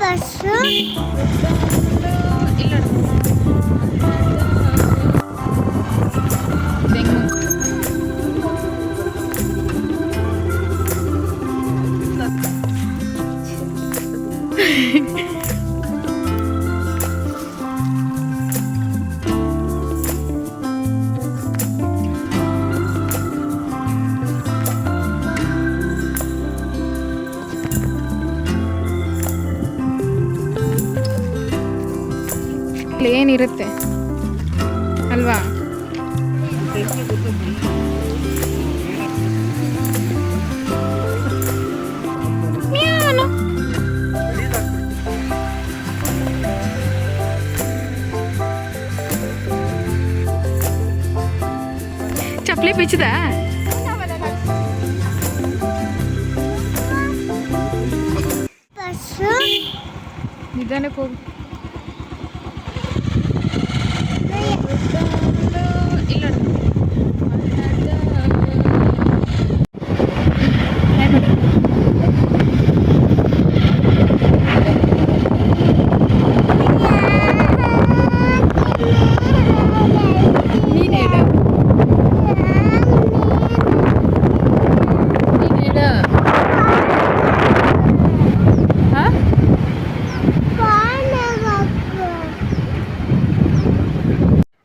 Bus ಏನಿರುತ್ತೆ ಅಲ್ವಾ? ಚಪ್ಪಲಿ ಬಿಚ್ಚದ ಬಸ್ಸು ನಿಧಾನಕ್ಕೆ ಹೋಗು.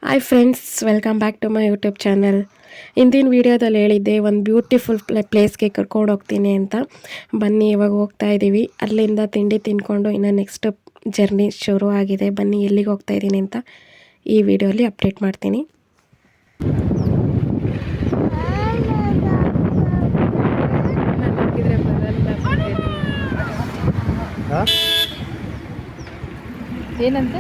Hi friends, welcome back to my YouTube channel. ಇಂದಿನ ವೀಡಿಯೋದಲ್ಲಿ ಹೇಳಿದ್ದೆ ಒಂದು ಬ್ಯೂಟಿಫುಲ್ ಪ್ಲೇಸ್ಗೆ ಕರ್ಕೊಂಡು ಹೋಗ್ತೀನಿ ಅಂತ. ಬನ್ನಿ, ಇವಾಗ ಹೋಗ್ತಾ ಇದ್ದೀವಿ. ಅಲ್ಲಿಂದ ತಿಂಡಿ ತಿಂದ್ಕೊಂಡು ಇನ್ನು ನೆಕ್ಸ್ಟ್ ಜರ್ನಿ ಶುರು ಆಗಿದೆ. ಬನ್ನಿ, ಎಲ್ಲಿಗೆ ಹೋಗ್ತಾ ಇದ್ದೀನಿ ಅಂತ ಈ ವಿಡಿಯೋಲಿ ಅಪ್ಡೇಟ್ ಮಾಡ್ತೀನಿ. ಏನಂತ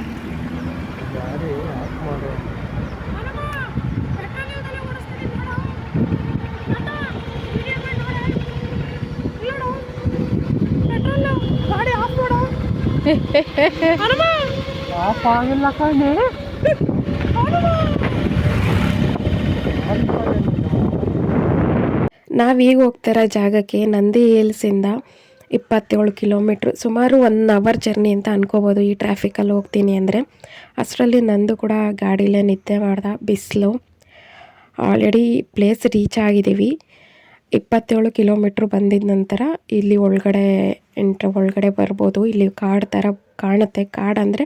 ನಾವೀಗ ಹೋಗ್ತಿರೋ ಜಾಗಕ್ಕೆ ನಂದಿ ಹಿಲ್ಸಿಂದ 27 ಕಿಲೋಮೀಟ್ರ್, ಸುಮಾರು 1 ಅವರ್ ಜರ್ನಿ ಅಂತ ಅನ್ಕೋಬೋದು ಈ ಟ್ರಾಫಿಕಲ್ಲಿ ಹೋಗ್ತೀನಿ ಅಂದರೆ. ಅಷ್ಟರಲ್ಲಿ ನಂದು ಕೂಡ ಗಾಡೀಲೇ ನಿದ್ದೆ ಮಾಡ್ದೆ. ಬಿಸಿಲು. ಆಲ್ರೆಡಿ ಪ್ಲೇಸ್ ರೀಚ್ ಆಗಿದ್ದೀವಿ. 27 ಕಿಲೋಮೀಟ್ರ್ ಬಂದಿದ ನಂತರ ಇಲ್ಲಿ ಒಳಗಡೆ ಬರ್ಬೋದು. ಇಲ್ಲಿ ಕಾಡು ಥರ ಕಾಣುತ್ತೆ. ಕಾಡು ಅಂದರೆ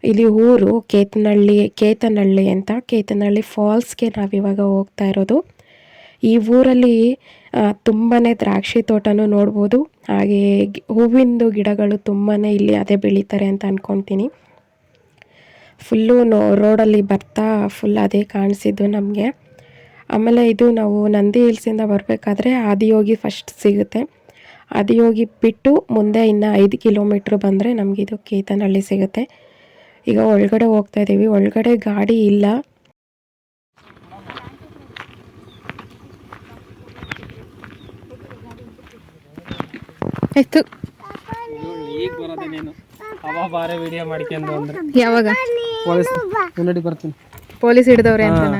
ಇಲ್ಲಿ ಊರು ಕೇತನಹಳ್ಳಿ ಅಂತ. ಕೇತನಹಳ್ಳಿ ಫಾಲ್ಸ್ಗೆ ನಾವಿವಾಗ ಹೋಗ್ತಾ ಇರೋದು. ಈ ಊರಲ್ಲಿ ತುಂಬಾ ದ್ರಾಕ್ಷಿ ತೋಟನೂ ನೋಡ್ಬೋದು. ಹಾಗೆ ಹೂವಿಂದು ಗಿಡಗಳು ತುಂಬಾ ಇಲ್ಲಿ ಅದೇ ಬೆಳೀತಾರೆ ಅಂತ ಅಂದ್ಕೊತೀನಿ. ಫುಲ್ಲು ರೋಡಲ್ಲಿ ಬರ್ತಾ ಫುಲ್ ಅದೇ ಕಾಣಿಸಿದ್ದು ನಮಗೆ. ಆಮೇಲೆ ಇದು ನಾವು ನಂದಿ ಹಿಲ್ಸಿಂದ ಬರಬೇಕಾದ್ರೆ ಆದಿಯೋಗಿ ಫಸ್ಟ್ ಸಿಗುತ್ತೆ. ಆದಿಯೋಗಿ ಬಿಟ್ಟು ಮುಂದೆ ಇನ್ನು 5 ಕಿಲೋಮೀಟ್ರ್ ಬಂದರೆ ನಮಗಿದು ಕೇತನಹಳ್ಳಿ ಸಿಗುತ್ತೆ. ಈಗ ಒಳಗಡೆ ಹೋಗ್ತಾ ಇದ್ದೀವಿ. ಒಳಗಡೆ ಗಾಡಿ ಇಲ್ಲ. ಆಯ್ತು. ಈಗ ಬರೋದೇ ನೀನು ಬಾರೆ ವಿಡಿಯೋ ಮಾಡ್ಕೊಂಡು ಅಂದ್ರೆ ಯಾವಾಗ ಪೊಲೀಸ್ ನೋಡಿ ಬರ್ತೀನಿ. ಪೊಲೀಸ್ ಹಿಡಿದವ್ರೆ ಅಂತನ?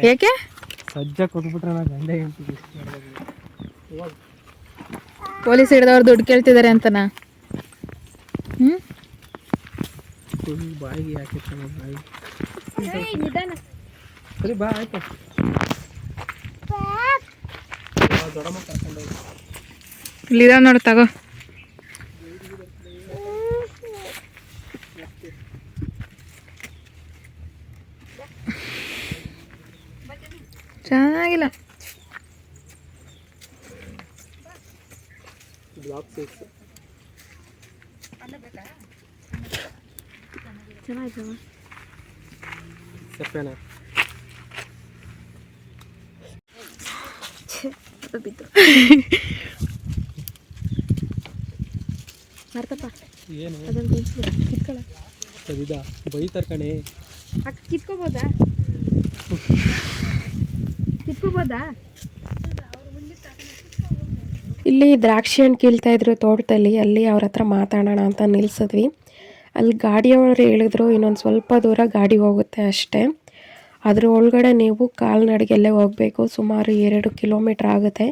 ಯಾಕೆ ಸಜ್ಜ ಕೊಟ್ಬಿಟ್ರೆ ನಾ ಗಂಡೆ ಹೇಳ್ತೀವಿ. ಪೊಲೀಸ್ ಹಿಡಿದವ್ರು ದುಡ್ಡು ಕೇಳ್ತಿದ್ದಾರೆ ಅಂತನ? ಬಾಯಿಗೆ ಯಾಕೆ ಬಾಯಿ ಸರಿ ಬಾ ಆಯ್ತು. ದೊಡ್ಡಮ್ಮ ಕರ್ಕೊಂಡು ಹೋಗಿ ಇಲ್ಲಿದಾವ ನೋಡಿ, ತಗೋ. ಚೆನ್ನಾಗಿಲ್ಲ. ಸಪ್ಪೇನಾ ಏನು ಸರಿದಾ ಬೈತಾರ ಕಣೆ. ಕಿತ್ಕೋಬೋದಾ? ಇಲ್ಲಿ ದ್ರಾಕ್ಷಿ ಹಣ್ಣು ಕೀಳ್ತಾ ಇದ್ರು ತೋಟದಲ್ಲಿ. ಅಲ್ಲಿ ಅವ್ರ ಹತ್ರ ಮಾತಾಡೋಣ ಅಂತ ನಿಲ್ಸಿದ್ವಿ. ಅಲ್ಲಿ ಗಾಡಿಯವರು ಹೇಳಿದ್ರು ಇನ್ನೊಂದು ಸ್ವಲ್ಪ ದೂರ ಗಾಡಿ ಹೋಗುತ್ತೆ ಅಷ್ಟೇ. ಅದ್ರ ಒಳಗಡೆ ನೀವು ಕಾಲ್ನಡಿಗೆಲ್ಲೇ ಹೋಗಬೇಕು. ಸುಮಾರು 2 ಕಿಲೋಮೀಟ್ರ್ ಆಗುತ್ತೆ.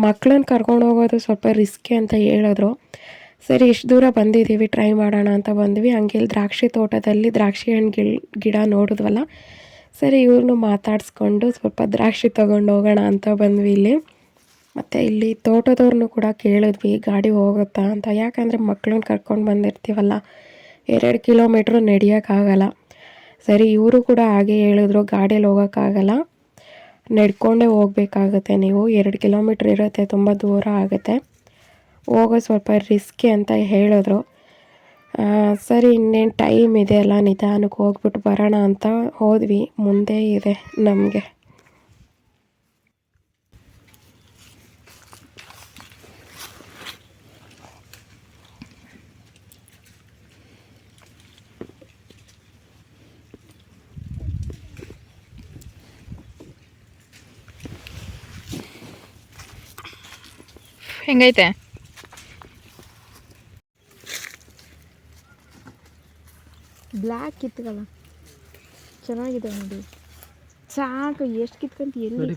ಮಕ್ಕಳನ್ನ ಕರ್ಕೊಂಡು ಹೋಗೋದು ಸ್ವಲ್ಪ ರಿಸ್ಕಿ ಅಂತ ಹೇಳಿದ್ರು. ಸರಿ ಇಷ್ಟು ದೂರ ಬಂದಿದ್ದೀವಿ, ಟ್ರೈ ಮಾಡೋಣ ಅಂತ ಬಂದ್ವಿ. ಹಂಗೆ ಇಲ್ಲಿ ದ್ರಾಕ್ಷಿ ತೋಟದಲ್ಲಿ ದ್ರಾಕ್ಷಿ ಹಣ್ಣು ಗಿಡ ನೋಡಿದ್ವಲ್ಲ, ಸರಿ ಇವ್ರನ್ನೂ ಮಾತಾಡಿಸ್ಕೊಂಡು ಸ್ವಲ್ಪ ದ್ರಾಕ್ಷಿ ತೊಗೊಂಡು ಹೋಗೋಣ ಅಂತ ಬಂದ್ವಿ ಇಲ್ಲಿ. ಮತ್ತು ಇಲ್ಲಿ ತೋಟದವ್ರನ್ನೂ ಕೂಡ ಕೇಳಿದ್ವಿ ಗಾಡಿ ಹೋಗುತ್ತಾ ಅಂತ, ಯಾಕಂದರೆ ಮಕ್ಳನ್ನ ಕರ್ಕೊಂಡು ಬಂದಿರ್ತೀವಲ್ಲ, 2 ಕಿಲೋಮೀಟ್ರ್ ನಡೆಯೋಕ್ಕಾಗಲ್ಲ. ಸರಿ ಇವರು ಕೂಡ ಹಾಗೆ ಹೇಳಿದ್ರು, ಗಾಡಿಯಲ್ಲಿ ಹೋಗೋಕ್ಕಾಗಲ್ಲ, ನಡ್ಕೊಂಡೇ ಹೋಗ್ಬೇಕಾಗತ್ತೆ, ನೀವು 2 ಕಿಲೋಮೀಟ್ರ್ ಇರುತ್ತೆ, ತುಂಬ ದೂರ ಆಗುತ್ತೆ, ಹೋಗೋ ಸ್ವಲ್ಪ ರಿಸ್ಕಿ ಅಂತ ಹೇಳಿದ್ರು. ಸರಿ ಇನ್ನೇನು ಟೈಮ್ ಇದೆ ಅಲ್ಲ, ನಿಧಾನಕ್ಕೆ ಹೋಗ್ಬಿಟ್ಟು ಬರೋಣ ಅಂತ ಹೋದ್ವಿ. ಮುಂದೆ ಇದೆ ನಮಗೆ. ಹೆಂಗೈತೆ? ಬ್ಲ್ಯಾಕ್ ಕಿತ್ಕಲ್ಲ, ಚೆನ್ನಾಗಿದೆ ನೋಡಿ. ಸಾಕು, ಎಷ್ಟು ಕಿತ್ಕೊಂತ ಎಲ್ಲಿ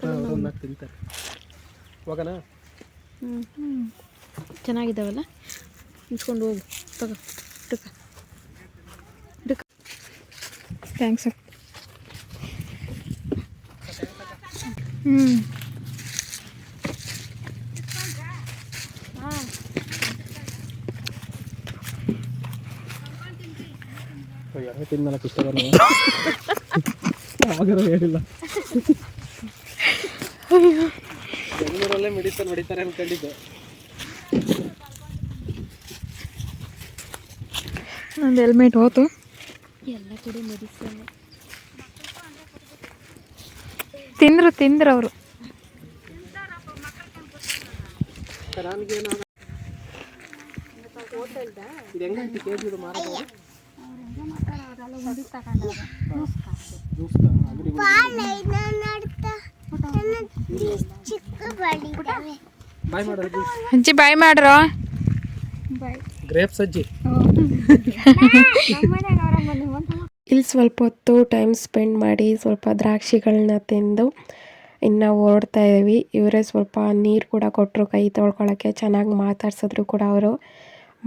ತಿಂತಾರೆ. ಹೋಗೋಣ? ಚೆನ್ನಾಗಿದ್ದಾವಲ್ಲ, ಇಸ್ಕೊಂಡು ಹೋಗು. ತಗೋ, ಥ್ಯಾಂಕ್ಸ್. ತಿನ್ನಲ್ಲ ಇಷ್ಟ ಹೇಳಿಲ್ಲ. ಬೆಂಗಳೂರಲ್ಲೇ ಮೆಡಿಸನ್ ಹೊಡಿತಾರೆ ಅನ್ಕೊಂಡಿದ್ದೆ. ನಂದು ಹೆಲ್ಮೆಟ್ ಹೋತು. ಎಲ್ಲ ಕಡೆ ಮೆಡಿಸನ್ ತಿಂದ್ರು ಅವರು. ಅಜ್ಜಿ ಬಾಯ್ ಮಾಡ್ರೋ. ಗ್ರೇಪ್ಸ್ ಅಜ್ಜಿ. ಇಲ್ಲಿ ಸ್ವಲ್ಪ ಹೊತ್ತು ಟೈಮ್ ಸ್ಪೆಂಡ್ ಮಾಡಿ ಸ್ವಲ್ಪ ದ್ರಾಕ್ಷಿಗಳನ್ನ ತಿಂದು ಇನ್ನು ಓಡ್ತಾ ಇದ್ದೀವಿ. ಇವರೇ ಸ್ವಲ್ಪ ನೀರು ಕೂಡ ಕೊಟ್ಟರು ಕೈ ತೊಳ್ಕೊಳ್ಳೋಕ್ಕೆ, ಚೆನ್ನಾಗಿ ಮಾತಾಡ್ಸಿದ್ರು ಕೂಡ ಅವರು.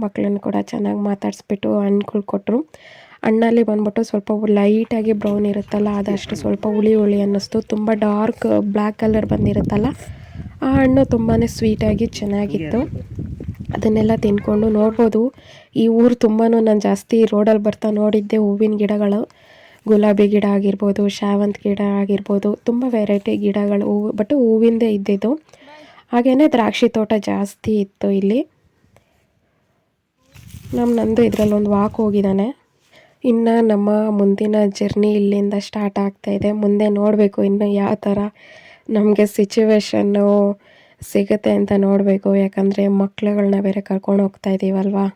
ಮಕ್ಕಳನ್ನು ಕೂಡ ಚೆನ್ನಾಗಿ ಮಾತಾಡಿಸ್ಬಿಟ್ಟು ಹಣ್ಣುಗಳು ಕೊಟ್ಟರು. ಹಣ್ಣಲ್ಲಿ ಬಂದ್ಬಿಟ್ಟು ಸ್ವಲ್ಪ ಲೈಟಾಗಿ ಬ್ರೌನ್ ಇರುತ್ತಲ್ಲ, ಅದಷ್ಟು ಸ್ವಲ್ಪ ಹುಳಿ ಅನ್ನಿಸ್ತು. ತುಂಬ ಡಾರ್ಕ್ ಬ್ಲ್ಯಾಕ್ ಕಲರ್ ಬಂದಿರುತ್ತಲ್ಲ, ಆ ಹಣ್ಣು ತುಂಬಾ ಸ್ವೀಟಾಗಿ ಚೆನ್ನಾಗಿತ್ತು. ಅದನ್ನೆಲ್ಲ ತಿನ್ಕೊಂಡು ನೋಡ್ಬೋದು. ಈ ಊರು ತುಂಬಾ ನಾನು ಜಾಸ್ತಿ ರೋಡಲ್ಲಿ ಬರ್ತಾ ನೋಡಿದ್ದೆ ಹೂವಿನ ಗಿಡಗಳು, ಗುಲಾಬಿ ಗಿಡ ಆಗಿರ್ಬೋದು, ಶಾವಂತಿ ಗಿಡ ಆಗಿರ್ಬೋದು, ತುಂಬ ವೆರೈಟಿ ಗಿಡಗಳು, ಬಟ್ ಹೂವಿಂದೇ ಇದ್ದಿದ್ದು. ಹಾಗೆಯೇ ದ್ರಾಕ್ಷಿ ತೋಟ ಜಾಸ್ತಿ ಇತ್ತು ಇಲ್ಲಿ. ನಂದು ಇದರಲ್ಲೊಂದು ವಾಕ್ ಹೋಗಿದ್ದಾನೆ. ಇನ್ನು ನಮ್ಮ ಮುಂದಿನ ಜರ್ನಿ ಇಲ್ಲಿಂದ ಸ್ಟಾರ್ಟ್ ಆಗ್ತಾಯಿದೆ. ಮುಂದೆ ನೋಡಬೇಕು ಇನ್ನು ಯಾವ ಥರ ನಮಗೆ ಸಿಚುವೇಶನ್ನು ಸಿಗುತ್ತೆ ಅಂತ ನೋಡಬೇಕು. ಯಾಕಂದರೆ ಮಕ್ಳುಗಳನ್ನ ಬೇರೆ ಕರ್ಕೊಂಡು ಹೋಗ್ತಾ ಇದ್ದೀವಲ್ವಾ.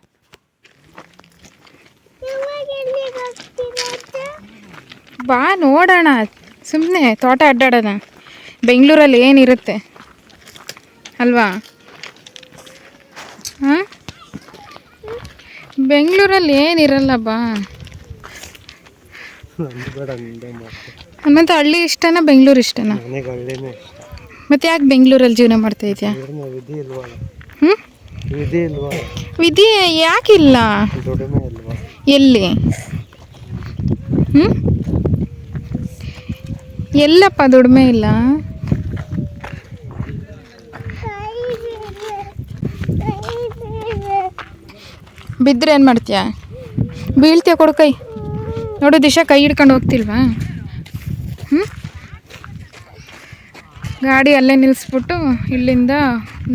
ಬಾ ನೋಡೋಣ, ಸುಮ್ಮನೆ ತೋಟ ಅಡ್ಡಾಡೋಣ. ಬೆಂಗಳೂರಲ್ಲಿ ಏನಿರುತ್ತೆ ಅಲ್ವಾ? ಹಾಂ, ಬೆಂಗಳೂರಲ್ಲಿ ಏನಿರಲ್ಲ. ಬಾ. ಮತ್ತೆ ಹಳ್ಳಿ ಇಷ್ಟನಾ ಬೆಂಗಳೂರು ಇಷ್ಟನಾ? ಮತ್ತೆ ಯಾಕೆ ಬೆಂಗಳೂರಲ್ಲಿ ಜೀವನ ಮಾಡ್ತಾ ಇದೆಯಾ? ವಿಧಿ ಯಾಕಿಲ್ಲ? ಎಲ್ಲಿ? ಎಲ್ಲಪ್ಪ ದುಡಿಮೆ ಇಲ್ಲ? ಬಿದ್ದರೆ ಏನು ಮಾಡ್ತೀಯಾ? ಬೀಳ್ತೀಯ, ಕೊಡು ಕೈ. ನೋಡು ದಿಶಾ, ಕೈ ಹಿಡ್ಕೊಂಡು ಹೋಗ್ತಿಲ್ವಾ? ಗಾಡಿ ಅಲ್ಲೇ ನಿಲ್ಲಿಸ್ಬಿಟ್ಟು ಇಲ್ಲಿಂದ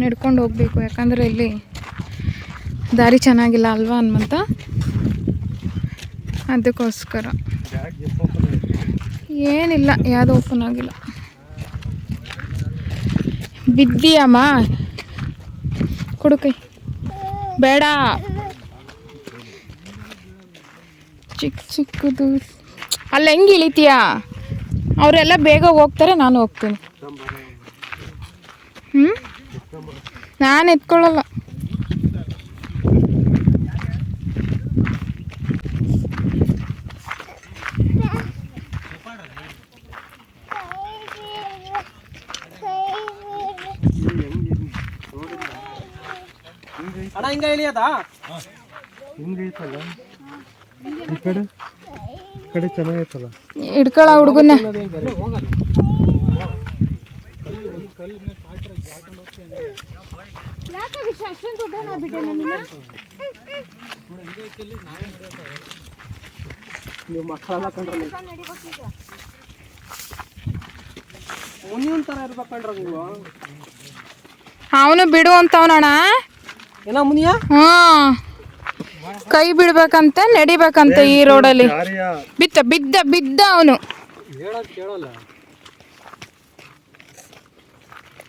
ನಡ್ಕೊಂಡು ಹೋಗ್ಬೇಕು. ಯಾಕಂದರೆ ಇಲ್ಲಿ ದಾರಿ ಚೆನ್ನಾಗಿಲ್ಲ ಅಲ್ವಾ ಹನುಮಂತ, ಅದಕ್ಕೋಸ್ಕರ. ಏನಿಲ್ಲ, ಯಾವುದೂ ಓಪನ್ ಆಗಿಲ್ಲ. ಬಿದ್ದೀಯಮ್ಮ, ಕೊಡು ಕೈ. ಬೇಡ, ಚಿಕ್ಕದು. ಅಲ್ಲಿ ಹೆಂಗೆ ಇಳಿತೀಯಾ? ಅವರೆಲ್ಲ ಬೇಗ ಹೋಗ್ತಾರೆ, ನಾನು ಹೋಗ್ತೀನಿ. ನಾನು ಎತ್ಕೊಳ್ಳಲ್ಲ. ಅಣ್ಣ ಹಿಂಗ ಇಳಿಯದಾ? ಹಿಂಗೈತಲ್ಲ ಈ ಕಡೆ ಚೆನ್ನಾಗೈತಲ್ಲ. ಹಿಡ್ಕೊಳ ಹುಡುಗನ. ನೀವು ಮಕ್ಕಳೆಲ್ಲ ಕಂಡ್ರೆ ಮುನಿಯನ್ ಥರ ಇರ್ಬೇಕಂಡ್ರ ನೀವು. ಅವನು ಬಿಡು ಅಂತವನಣ್ಣ. ಏನೋ ಮುನಿಯ ಕೈ ಬಿಡ್ಬೇಕಂತೆ, ನಡಿಬೇಕಂತೆ ಈ ರೋಡಲ್ಲಿ. ಬಿದ್ದ ಬಿದ್ದ ಬಿದ್ದ ಅವನು. ಹೇಳೋದು ಕೇಳಲ್ಲ.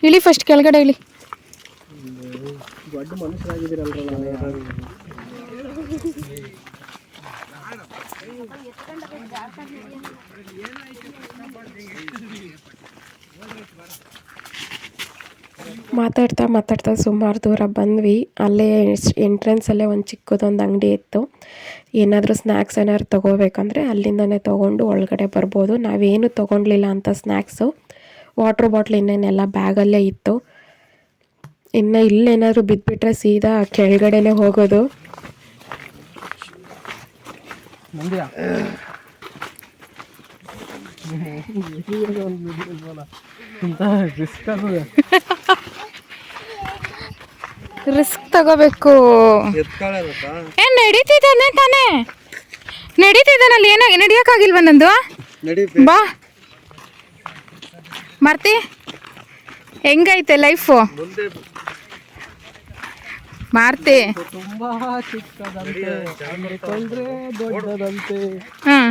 ಇಳಿ ಫಸ್ಟ್ ಕೆಳಗಡೆ ಇಳಿ. ದೊಡ್ಡ ಮನುಷ್ಯರಾಗಿದ್ದೀರಲ್ರಲ್ಲ. ಮಾತಾಡ್ತಾ ಮಾತಾಡ್ತಾ ಸುಮಾರು ದೂರ ಬಂದ್ವಿ. ಅಲ್ಲೇ ಎಂಟ್ರೆನ್ಸಲ್ಲೇ ಒಂದು ಚಿಕ್ಕದೊಂದು ಅಂಗಡಿ ಇತ್ತು. ಏನಾದರೂ ಸ್ನ್ಯಾಕ್ಸ್ ಏನಾದ್ರು ತೊಗೋಬೇಕಂದ್ರೆ ಅಲ್ಲಿಂದನೇ ತೊಗೊಂಡು ಒಳಗಡೆ ಬರ್ಬೋದು. ನಾವೇನು ತೊಗೊಂಡ್ಲಿಲ್ಲ ಅಂತ ಸ್ನ್ಯಾಕ್ಸು. ವಾಟ್ರ್ ಬಾಟ್ಲ್ ಇನ್ನೇನೆಲ್ಲ ಬ್ಯಾಗಲ್ಲೇ ಇತ್ತು. ಇನ್ನು ಇಲ್ಲೇನಾದರೂ ಬಿದ್ದುಬಿಟ್ರೆ ಸೀದಾ ಕೆಳಗಡೆನೇ ಹೋಗೋದು. ರಿಸ್ಕ್ ತಗೋಬೇಕು. ಏನ್ ನಡೀತಿದ್ದಾನೆ ತಾನೇ? ನಡೀತಿದ್ದಾನಲ್ಲಿ ಏನ ನಡಿಯೋಕ್ಕಾಗಿಲ್ವ ನಂದು? ಬಾ ಮಾರ್ತಿ, ಹೆಂಗೈತೆ ಲೈಫು? ಮಾರ್ತಿ ತುಂಬಾ ಚಿಕ್ಕದಂತೆ, ದೊಡ್ಡದಂತೆ. ಹಾಂ,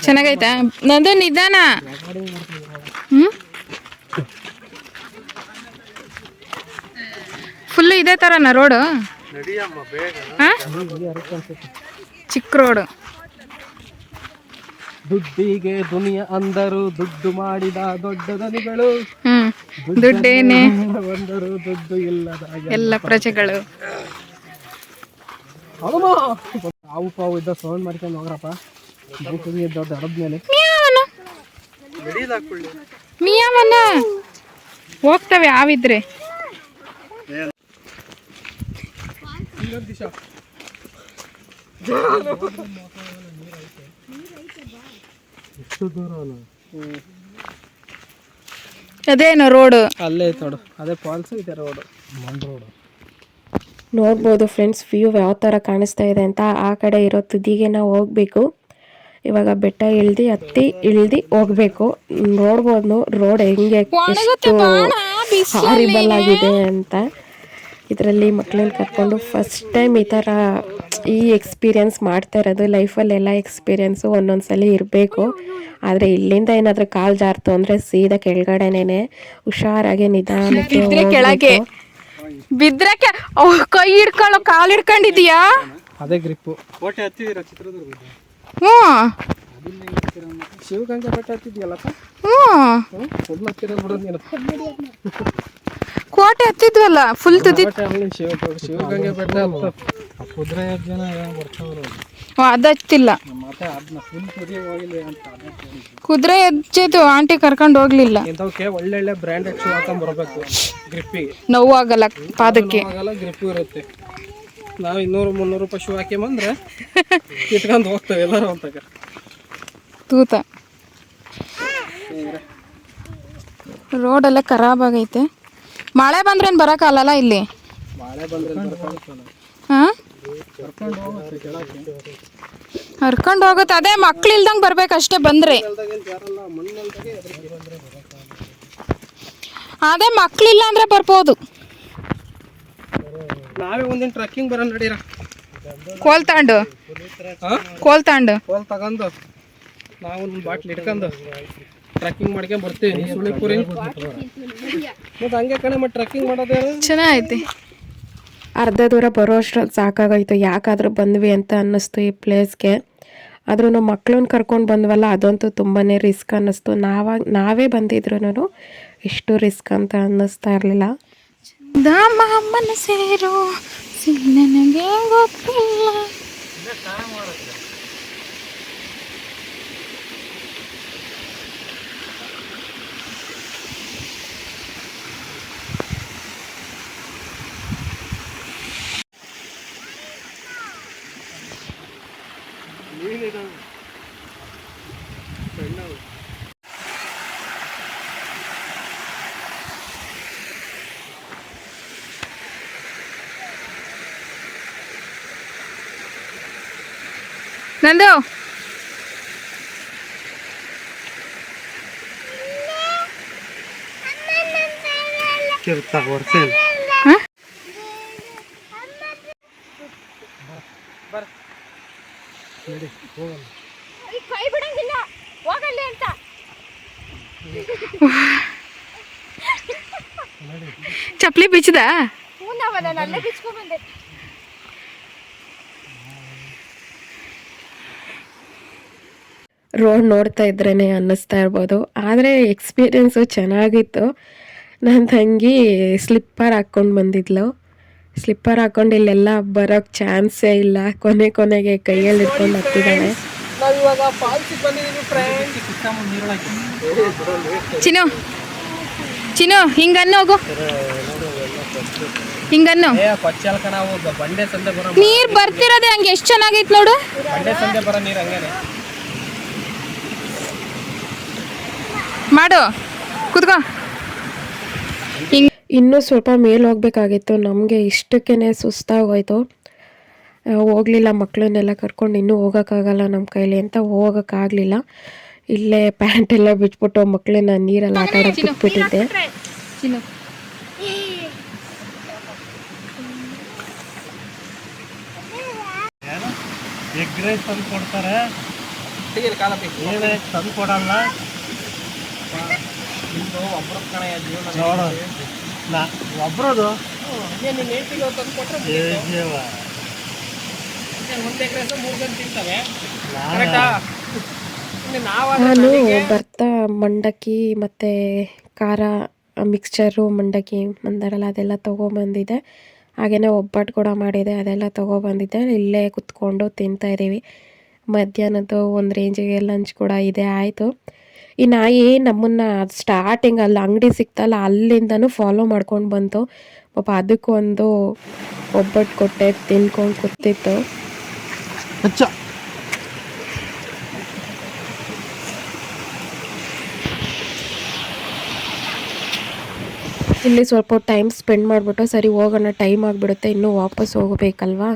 ಚೆನ್ನಾಗೈತಾ? ನಂದು ನಿಧಾನ. ಫುಲ್ಲು ಇದೇ ಥರನಾ ರೋಡು? ಹಾಂ, ಚಿಕ್ಕ ರೋಡು. ದುಡ್ಡಿಗೆ ದುನಿಯಾ ಅಂದರು, ದುಡ್ಡು ಮಾಡಿದ ದೊಡ್ಡ ದನಿಗಳು. ದುಡ್ಡೇನೆ ಬಂದರು, ದುಡ್ಡು ಇಲ್ಲದ ಎಲ್ಲ ಪ್ರಜೆಗಳು. ಹಾವು ಪಾವು ಇದ್ದ ಸೌಂಡ್ ಮಾಡ್ಕೊಂಡು ಹೋಗ್ರಪ್ಪ. ದೊಡ್ಡ ಹಡದ ಮೇಲೆ ಮಿಯಾವನ ಹೋಗ್ತವೆ ಹಾವಿದ್ರೆ. ಎಷ್ಟು ದೂರ ಅದೇನು ರೋಡು? ಅಲ್ಲೇ ಐತೆ ನೋಡು, ಅದೇ ಫಾಲ್ಸ್ ಇದೆ ರೋಡು, ಮಣ್ ರೋಡು. ನೋಡ್ಬೋದು ಫ್ರೆಂಡ್ಸ್, ವ್ಯೂ ಯಾವ ಥರ ಕಾಣಿಸ್ತಾ ಇದೆ ಅಂತ. ಆ ಕಡೆ ಇರೋ ತುದಿಗೆ ನಾವು ಹೋಗಬೇಕು. ಇವಾಗ ಬೆಟ್ಟ ಇಳ್ದು ಹೋಗ್ಬೇಕು. ನೋಡ್ಬೋದು ರೋಡ್ ಹೆಂಗೆ ಎಷ್ಟು ಹಾರಿಬಲ್ ಆಗಿದೆ ಅಂತ. ಇದರಲ್ಲಿ ಮಕ್ಕಳನ್ನ ಕರ್ಕೊಂಡು ಫಸ್ಟ್ ಟೈಮ್ ಈ ಎಕ್ಸ್ಪೀರಿಯನ್ಸ್ ಮಾಡ್ತಾ ಇರೋದು. ಲೈಫಲ್ಲಿ ಎಲ್ಲ ಎಕ್ಸ್ಪೀರಿಯನ್ಸು ಒಂದೊಂದ್ಸಲಿ ಇರಬೇಕು. ಆದರೆ ಇಲ್ಲಿಂದ ಏನಾದರೂ ಕಾಲು ಜಾರ್ತು ಅಂದರೆ ಸೀದಾ ಕೆಳಗಡೆನೇ ಹುಷಾರಾಗಿ ನಿಧಾನಕ್ಕೆ ಕೆಳಗೆ ಬಿದ್ರೆ ಕೈ ಹಿಡ್ಕೊಳ್ಳೋ, ಕಾಲು ಹಿಡ್ಕೊಂಡಿದೀಯಾ? ಅದೇ ಗ್ರಿಪ್ಪು. ಕೋಟೆ ಹತ್ತಿದ್ದೀರಾ ಚಿತ್ರದುರ್ಗ? ಹ್ಞೂ. ಶಿವಗಂಗೆ ಬೆಟ್ಟ ಹತ್ತಿದ್ಯಲ್ಲಪ್ಪ? ಹ್ಞೂ, ಫುಲ್ ಹತ್ತಿರ ಬಿಡೋದು ನೀನು. ಕೋಟೆ ಹತ್ತಿದ್ವಲ್ಲ ಫುಲ್ ತುದಿ. ಶಿವಗಂಗೆ ಬೆಟ್ಟ ಕುದುರೆ ಜನ ಬರ್ತಾವ್ರು. ಅದು ಹತ್ತಿಲ್ಲ. ಮತ್ತೆ ಅದನ್ನ ಫುಲ್ ತುದಿ ಹೋಗಿಲ್ಲ ಅಂತ. ಕುದುರೆ ಹೆಜ್ಜೆದು ಆಂಟಿ ಕರ್ಕೊಂಡು ಹೋಗ್ಲಿಲ್ಲ. ಇಂಥವಕ್ಕೆ ಒಳ್ಳೊಳ್ಳೆ ಬ್ರ್ಯಾಂಡೆಡ್ ಶೂ ಹಾಕೊಂಡ್ ಬರಬೇಕು. ಗ್ರಿಪ್ಪಿಗೆ ನೋವಾಗಲ್ಲ, ಪಾದಕ್ಕೆ ಆಗಲ್ಲ, ಗ್ರಿಪ್ಪು ಇರುತ್ತೆ. ನಾವು 200-300 ರೂಪಾಯಿ ಶೂ ಹಾಕಿ ಬಂದ್ರೆ ಇಟ್ಕೊಂಡು ಹೋಗ್ತೇವೆ ಎಲ್ಲರೂ ಅಂತಾಗ. ತೂತ ರೋಡೆಲ್ಲ ಖರಾಬ್ ಆಗೈತೆ. ಮಳೆ ಬಂದ್ರೇನು ಬರೋಕ್ಕಾಗಲ್ಲ ಇಲ್ಲಿ. ಮಳೆ ಬಂದ್ರೆ ಹಾಂ, ಕರ್ಕೊಂಡು ಹೋಗುತ್ತೆ ಕೆಳಕ್ಕೆ. ಹರ್ಕೊಂಡು ಹೋಗುತ್ತೆ. ಅದೇ ಮಕ್ಳು ಇಲ್ದಂಗೆ ಬರ್ಬೇಕಷ್ಟೇ ಬಂದರೆ. ಅದೇ ಮಕ್ಳಿಲ್ಲ ಅಂದರೆ ಬರ್ಬೋದು. ನಾವೇ ಒಂದಿನ ಟ್ರಕ್ಕಿಂಗ್ ಬರೋಣ ನಡೀರ. ಕೋಲ್ ತಗೊಂಡು ಕೋಲ್ ತಗೊಂಡು ನಾವು ಒಂದು ಬಾಟ್ಲಿ ಇಟ್ಕೊಂಡು ಟ್ರಕ್ಕಿಂಗ್ ಮಾಡ್ಕೊಂಡು ಬರ್ತೀವಿ. ಸುಳಿಪುರಿ ಮತ್ತು ಹಂಗೆ ಕಣೆ ಮತ್ತೆ ಟ್ರಕ್ಕಿಂಗ್ ಮಾಡೋದೇ ಚೆನ್ನಾಗೈತಿ. ಅರ್ಧ ದೂರ ಬರೋ ಅಷ್ಟ್ರಲ್ಲಿ ಸಾಕಾಗೋಯ್ತು. ಯಾಕಾದರೂ ಬಂದ್ವಿ ಅಂತ ಅನ್ನಿಸ್ತು ಈ ಪ್ಲೇಸ್ಗೆ. ಆದ್ರೂ ನಾವು ಮಕ್ಕಳನ್ನ ಕರ್ಕೊಂಡು ಬಂದ್ವಲ್ಲ, ಅದಂತೂ ತುಂಬಾ ರಿಸ್ಕ್ ಅನ್ನಿಸ್ತು. ನಾವೇ ಬಂದಿದ್ರು ಎಷ್ಟು ರಿಸ್ಕ್ ಅಂತ ಅನ್ನಿಸ್ತಾ ಇರಲಿಲ್ಲ. ಮಾಮನ ಸೇರು ನನಗೆ ಗೊತ್ತಿಲ್ಲ. ನಂದು ವರ್ಷ ನಡಿ ಹೋಗೋಣ. ಕೈ ಬಿಡಂಗಿಲ್ಲ ಹೋಗಲ್ಲಿ ಅಂತ. ಚಪ್ಲಿ ಬಿಚ್ಚದ ಅಲ್ಲೇ ಬಿಚ್ಕೊಂಡ್ ಬಂದೆ. ರೋಡ್ ನೋಡ್ತಾ ಇದ್ರೇ ಅನ್ನಿಸ್ತಾ ಇರ್ಬೋದು, ಆದರೆ ಎಕ್ಸ್ಪೀರಿಯೆನ್ಸು ಚೆನ್ನಾಗಿತ್ತು. ನನ್ನ ತಂಗಿ ಸ್ಲಿಪ್ಪರ್ ಹಾಕ್ಕೊಂಡು ಬಂದಿದ್ಲು. ಸ್ಲಿಪ್ಪರ್ ಹಾಕ್ಕೊಂಡು ಇಲ್ಲೆಲ್ಲ ಬರೋಕ್ಕೆ ಚಾನ್ಸೇ ಇಲ್ಲ. ಕೊನೆಗೆ ಕೈಯಲ್ಲಿ ಇಟ್ಕೊಂಡು ಹತ್ತಿದ್ದಾಳೆ. ನಾವು ಇವಾಗ ಫಾಲ್ಸಿಗೆ ಬಂದಿದ್ದೀವಿ ಫ್ರೆಂಡ್ಸ್. ಚಿನ್ನು ಹಿಂಗನ್ನು ಹೋಗು, ಹಿಂಗನ್ನು. ಕೊಚ್ಚಲ್ಕ ನಾವು ಬಂಡೆ ಸಂದೆ ಬರೋ ನೀರ್ ಬರ್ತಿರೋದೆ ಹಂಗೆ ಎಷ್ಟು ಚೆನ್ನಾಗೈತೆ ನೋಡು. ಬಂಡೆ ಸಂದೆ ಬರೋ ನೀರು ಹಂಗೇನೆ ಮಾಡು, ಕೂತ್ಕೋ. ಇನ್ನೂ ಸ್ವಲ್ಪ ಮೇಲೆ ಹೋಗ್ಬೇಕಾಗಿತ್ತು. ನಮಗೆ ಇಷ್ಟಕ್ಕೇ ಸುಸ್ತಾಗೋಯ್ತು, ಹೋಗಲಿಲ್ಲ. ಮಕ್ಕಳನ್ನೆಲ್ಲ ಕರ್ಕೊಂಡು ಇನ್ನೂ ಹೋಗೋಕ್ಕಾಗಲ್ಲ ನಮ್ಮ ಕೈಲಿ ಅಂತ ಹೋಗೋಕ್ಕಾಗಲಿಲ್ಲ. ಇಲ್ಲೇ ಪ್ಯಾಂಟೆಲ್ಲ ಬಿಟ್ಬಿಟ್ಟು ಮಕ್ಕಳನ್ನ ನೀರಲ್ಲಿ ಆಟ ಆಡೋಕ್ಕೆ ಬಿಟ್ಬಿಟ್ಟಿದ್ದೆ. ಎಗ್ ರೈಸ್ ತಂದು ಕೊಡ್ತಾರೆ, ಕಾಲ ಏನೇ ತಂದು ಕೊಡಲ್ಲ. ಒಬ್ಬರ ಕಣ ಜೀವನ ನೋಡು ಒಬ್ರದು ನಿನ್ನ ನೇಟಿಗೆ ತಂದು ಕೊಟ್ಟರೆ ಒಂದು ಎಕರೆ 3 ಜನ ತಿಂತವೆ. ಕರೆಕ್ಟಾ? ನಾನು ಬರ್ತಾ ಮಂಡಕ್ಕಿ ಮತ್ತು ಖಾರ ಮಿಕ್ಸ್ಚರು, ಮಂಡಕ್ಕಿ ಮಂದಾರಲ್ಲ ಅದೆಲ್ಲ ತೊಗೊಬಂದಿದ್ದೆ. ಹಾಗೆಯೇ ಒಬ್ಬಟ್ಟು ಕೂಡ ಮಾಡಿದೆ, ಅದೆಲ್ಲ ತೊಗೊಬಂದಿದ್ದೆ. ಇಲ್ಲೇ ಕುತ್ಕೊಂಡು ತಿಂತಾಯಿದ್ದೀವಿ. ಮಧ್ಯಾಹ್ನದ್ದು ಒಂದು ರೇಂಜಿಗೆ ಲಂಚ್ ಕೂಡ ಇದೆ ಆಯಿತು. ಈ ನಾಯಿ ನಮ್ಮನ್ನು ಸ್ಟಾರ್ಟಿಂಗ್ ಅಲ್ಲಿ ಅಂಗಡಿ ಸಿಕ್ತಲ್ಲ ಅಲ್ಲಿಂದನೂ ಫಾಲೋ ಮಾಡ್ಕೊಂಡು ಬಂತು. ಪಾಪ ಅದಕ್ಕೂ ಒಂದು ಒಬ್ಬಟ್ಟು ಕೊಟ್ಟೆ, ತಿನ್ಕೊಂಡು ಕೂತಿತ್ತು. ಇಲ್ಲಿ ಸ್ವಲ್ಪ ಟೈಮ್ ಸ್ಪೆಂಡ್ ಮಾಡಿಬಿಟ್ಟು ಸರಿ ಹೋಗೋಣ, ಟೈಮ್ ಆಗಿಬಿಡುತ್ತೆ, ಇನ್ನೂ ವಾಪಸ್ ಹೋಗಬೇಕಲ್ವಾ,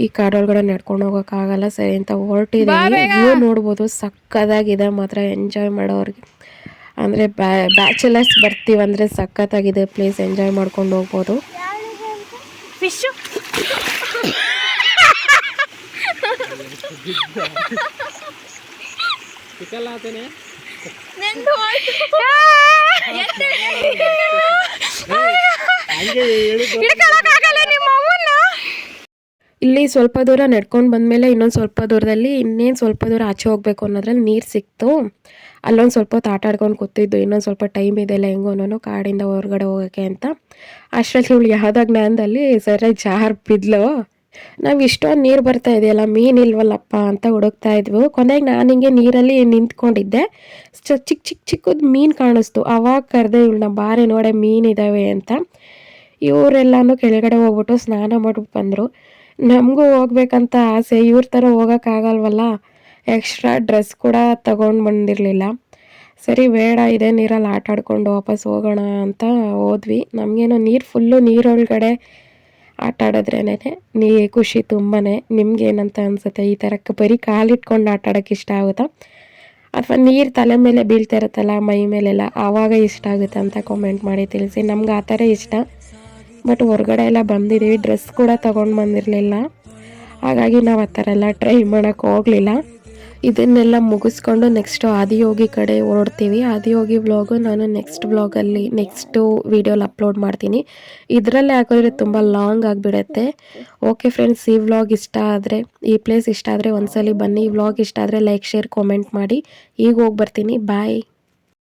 ಈ ಕಾಡೊಳಗಡೆ ನಡ್ಕೊಂಡು ಹೋಗೋಕ್ಕಾಗಲ್ಲ ಸರಿ ಅಂತ ಹೊರಟಿದ್ದೀವಿ. ವ್ಯೂ ನೋಡ್ಬೋದು, ಸಕ್ಕತ್ತಾಗಿದೆ ಮಾತ್ರ. ಎಂಜಾಯ್ ಮಾಡೋರಿಗೆ ಅಂದರೆ ಬ್ಯಾಚುಲರ್ಸ್ ಬರ್ತೀವಂದರೆ ಸಕ್ಕತ್ತಾಗಿದೆ ಪ್ಲೇಸ್, ಎಂಜಾಯ್ ಮಾಡ್ಕೊಂಡು ಹೋಗ್ಬೋದು. ಫಿಶು ಇಲ್ಲಿ ಸ್ವಲ್ಪ ದೂರ ನಡ್ಕೊಂಡು ಬಂದಮೇಲೆ ಇನ್ನೊಂದು ಸ್ವಲ್ಪ ದೂರದಲ್ಲಿ ಇನ್ನೇನು ಸ್ವಲ್ಪ ದೂರ ಆಚೆ ಹೋಗಬೇಕು ಅನ್ನೋದ್ರಲ್ಲಿ ನೀರು ಸಿಕ್ತು. ಅಲ್ಲೊಂದು ಸ್ವಲ್ಪ ಹೊತ್ತು ಆಟ ಆಡ್ಕೊಂಡು ಕೂತಿದ್ದು. ಇನ್ನೊಂದು ಸ್ವಲ್ಪ ಟೈಮ್ ಇದೆಯಲ್ಲ ಹೆಂಗೋನೋ ಕಾಡಿಂದ ಹೊರಗಡೆ ಹೋಗೋಕ್ಕೆ ಅಂತ. ಅಷ್ಟರಲ್ಲಿ ಇವಳು ಯಾವುದೋ ಜ್ಞಾನದಲ್ಲಿ ಸರಿಯಾಗಿ ಜಾರ್ ಬಿದ್ಲು. ನಾವು ಇಷ್ಟೊಂದು ನೀರು ಬರ್ತಾ ಇದೆಯಲ್ಲ, ಮೀನು ಇಲ್ವಲ್ಲಪ್ಪ ಅಂತ ಹುಡುಕ್ತಾ ಇದ್ವು. ಕೊನೆಗೆ ನಾನು ಹಿಂಗೆ ನೀರಲ್ಲಿ ನಿಂತ್ಕೊಂಡಿದ್ದೆ, ಚಿಕ್ಕದು ಮೀನು ಕಾಣಿಸ್ತು. ಆವಾಗ ಕರೆದೆ ಇವಳನ್ನ, ಬಾರಿ ನೋಡೆ ಮೀನಿದ್ದಾವೆ ಅಂತ. ಇವರೆಲ್ಲನೂ ಕೆಳಗಡೆ ಹೋಗ್ಬಿಟ್ಟು ಸ್ನಾನ ಮಾಡ್ಬಿಟ್ಟು ಬಂದರು. ನಮಗೂ ಹೋಗ್ಬೇಕಂತ ಆಸೆ, ಇವ್ರ ಥರ ಹೋಗೋಕ್ಕಾಗಲ್ವಲ್ಲ. ಎಕ್ಸ್ಟ್ರಾ ಡ್ರೆಸ್ ಕೂಡ ತಗೊಂಡು ಬಂದಿರಲಿಲ್ಲ. ಸರಿ ಬೇಡ, ಇದೇ ನೀರಲ್ಲಿ ಆಟ ಆಡ್ಕೊಂಡು ವಾಪಸ್ ಹೋಗೋಣ ಅಂತ ಹೋದ್ವಿ. ನಮಗೇನೋ ಫುಲ್ಲು ನೀರೊಳಗಡೆ ಆಟ ಆಡಿದ್ರೇನೆ ಖುಷಿ ತುಂಬಾ. ನಿಮ್ಗೇನಂತ ಅನಿಸುತ್ತೆ? ಈ ಥರ ಬರೀ ಕಾಲಿಟ್ಕೊಂಡು ಆಟ ಆಡೋಕ್ಕೆ ಇಷ್ಟ ಆಗುತ್ತಾ, ಅಥವಾ ನೀರು ತಲೆ ಮೇಲೆ ಬೀಳ್ತಾ ಇರುತ್ತಲ್ಲ ಮೈ ಮೇಲೆಲ್ಲ, ಆವಾಗ ಇಷ್ಟ ಆಗುತ್ತೆ ಅಂತ ಕಾಮೆಂಟ್ ಮಾಡಿ ತಿಳಿಸಿ. ನಮ್ಗೆ ಆ ಥರ ಇಷ್ಟ. ಬಟ್ ಹೊರಗಡೆ ಎಲ್ಲ ಬಂದಿದ್ದೀವಿ, ಡ್ರೆಸ್ ಕೂಡ ತೊಗೊಂಡು ಬಂದಿರಲಿಲ್ಲ, ಹಾಗಾಗಿ ನಾವು ಆ ಥರ ಎಲ್ಲ ಟ್ರೈ ಮಾಡೋಕ್ಕೆ ಹೋಗಲಿಲ್ಲ. ಇದನ್ನೆಲ್ಲ ಮುಗಿಸ್ಕೊಂಡು ನೆಕ್ಸ್ಟು ಆದಿಯೋಗಿ ಕಡೆ ಹೊರಡ್ತೀವಿ. ಆದಿಯೋಗಿ ವ್ಲಾಗು ನಾನು ನೆಕ್ಸ್ಟ್ ವೀಡಿಯೋಲಿ ಅಪ್ಲೋಡ್ ಮಾಡ್ತೀನಿ. ಇದರಲ್ಲೇ ಹಾಕಿದ್ರೆ ತುಂಬ ಲಾಂಗ್ ಆಗಿಬಿಡುತ್ತೆ. ಓಕೆ ಫ್ರೆಂಡ್ಸ್, ಈ ವ್ಲಾಗ್ ಇಷ್ಟ ಆದರೆ, ಈ ಪ್ಲೇಸ್ ಇಷ್ಟ ಆದರೆ ಒಂದ್ಸಲಿ ಬನ್ನಿ. ಈ ವ್ಲಾಗ್ ಇಷ್ಟ ಆದರೆ ಲೈಕ್, ಶೇರ್, ಕಾಮೆಂಟ್ ಮಾಡಿ. ಈಗ ಹೋಗಿ ಬರ್ತೀನಿ. ಬಾಯ್.